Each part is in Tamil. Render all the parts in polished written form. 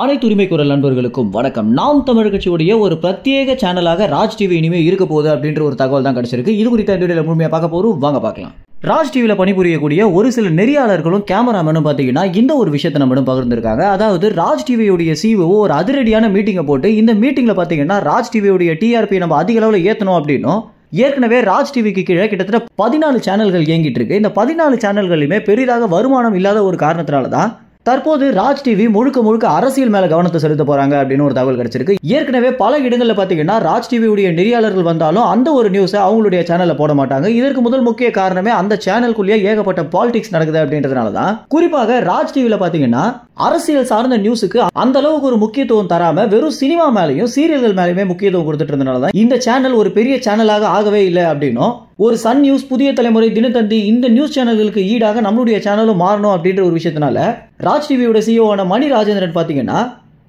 அனைத்து உரிமை குரல் நண்பர்களுக்கும் வணக்கம். நாம் தமிழர் கட்சியுடைய ஒரு பிரத்யேக சேனலாக ராஜ் டிவி இனிமே இருக்க போகுது அப்படின்ற ஒரு தகவல் தான் கிடைச்சிருக்கு. இது குறித்த இந்த வீடியோல முழுமையா பார்க்க போறோம், வாங்க பார்க்கலாம். ராஜ் டிவில பணிபுரியக்கூடிய ஒரு சில நெறியாளர்களும் கேமராமேனும் பாத்தீங்கன்னா இந்த ஒரு விஷயத்தை நம்மளும் பகிர்ந்திருக்காங்க. அதாவது ராஜ் டிவியுடைய சிஓ ஒரு அதிரடியான மீட்டிங்கை போட்டு இந்த மீட்டிங்ல பாத்தீங்கன்னா ராஜ் டிவியுடைய டிஆர்பி நம்ம அதிக அளவில் ஏற்றணும் அப்படின்னும், ஏற்கனவே ராஜ் டிவிக்கு கீழே கிட்டத்தட்ட 14 சேனல்கள் இயங்கிட்டு இருக்கு. இந்த 14 சேனல்களுமே பெரிதாக வருமானம் இல்லாத ஒரு காரணத்தினால தான் தற்போது ராஜ் டிவி முழுக்க அரசியல் மேல கவனத்தை செலுத்த போறாங்க அப்படின்னு ஒரு தகவல் கிடைச்சிருக்கு. ஏற்கனவே பல இடங்கள்ல பாத்தீங்கன்னா ராஜ் டிவியுடைய நெறியாளர்கள் வந்தாலும் அந்த ஒரு நியூஸை அவங்களுடைய சேனல்ல போட மாட்டாங்க. இதற்கு முதல் முக்கிய காரணமே அந்த சேனலுக்குள்ளேயே ஏகப்பட்ட பாலிடிக்ஸ் நடக்குது அப்படின்றதுனால தான். குறிப்பாக ராஜ் டிவில பாத்தீங்கன்னா அரசியல் சார்ந்த நியூஸுக்கு அந்த அளவுக்கு ஒரு முக்கியத்துவம் தராம வெறும் சினிமா மேலையும் சீரியல்கள் மேலேயுமே முக்கியத்துவம் கொடுத்துட்டு இருந்தனால தான் இந்த சேனல் ஒரு பெரிய சேனலாக ஆகவே இல்லை அப்படின்னும், ஒரு சன் நியூஸ், புதிய தலைமுறை, தினத்தந்தி இந்த நியூஸ் சேனல்களுக்கு ஈடாக நம்மளுடைய சேனலும் மாறணும் அப்படின்ற ஒரு விஷயத்தினால ராஜ் டிவியோட சிஓவான மணி ராஜேந்திரன் பாத்தீங்கன்னா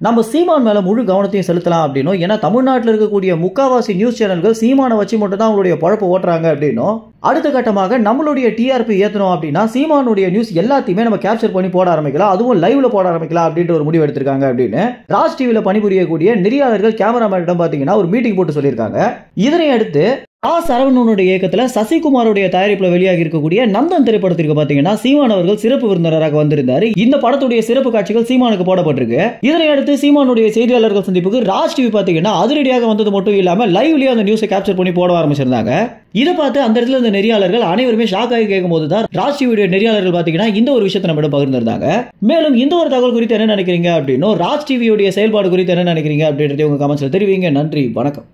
நம்ம சீமான் மேல முழு கவனத்தையும் செலுத்தலாம் அப்படின்னும், ஏன்னா தமிழ்நாட்டில் இருக்கக்கூடிய முக்காவாசி நியூஸ் சேனல்கள் சீமானை வச்சு மட்டும் தான் அவங்களுடைய பழப்பு ஓட்டுறாங்க அப்படின்னும், அடுத்த கட்டமாக நம்மளுடைய டிஆர்பி ஏற்றணும் அப்படின்னா சீமானுடைய நியூஸ் எல்லாத்தையுமே நம்ம கேப்சர் பண்ணி போட ஆரம்பிக்கலாம், அதுவும் லைவ்ல போட ஆரம்பிக்கலாம் அப்படின்ற ஒரு முடிவு எடுத்திருக்காங்க அப்படின்னு ராஜ் டிவில பணிபுரியக்கூடிய நெறியாளர்கள் கேமராமேனிடம் பாத்தீங்கன்னா ஒரு மீட்டிங் போட்டு சொல்லியிருக்காங்க. இதனை அடுத்து சரவணனுடைய இயக்கத்துல சசிகுமாரோடைய தயாரிப்புல வெளியாகி இருக்கக்கூடிய நந்தன் திரைப்படத்திற்கு பாத்தீங்கன்னா சீமான் அவர்கள் சிறப்பு விருந்தினராக வந்திருந்தாரு. இந்த படத்துடைய சிறப்பு காட்சிகள் சீமானுக்கு போடப்பட்டிருக்கு. இதனை அடுத்து சீமானுடைய செய்தியாளர்கள் சந்திப்புக்கு ராஜ் டிவி பாத்தீங்கன்னா அதிரடியாக வந்தது மட்டும் இல்லாம லைவ்லயே அந்த நியூஸை கேப்சர் பண்ணி போட ஆரம்பிச்சிருந்தாங்க. இதை பார்த்து அந்த இடத்துல இந்த நெறியாளர்கள் அனைவருமே ஷாக் ஆகி கேட்கும் போதுதான் ராஜ் டிவியுடைய நெறியாளர்கள் பாத்தீங்கன்னா இந்த ஒரு விஷயத்தை நம்ம பகிர்ந்திருந்தாங்க. மேலும் இந்த ஒரு தகவல் குறித்து என்ன நினைக்கிறீங்க அப்படின்னும், ராஜ் டிவியுடைய செயல்பாடு குறித்து என்ன நினைக்கிறீங்க அப்படின்றத உங்க கமெண்ட்ஸ்ல தெரிவிங்க. நன்றி, வணக்கம்.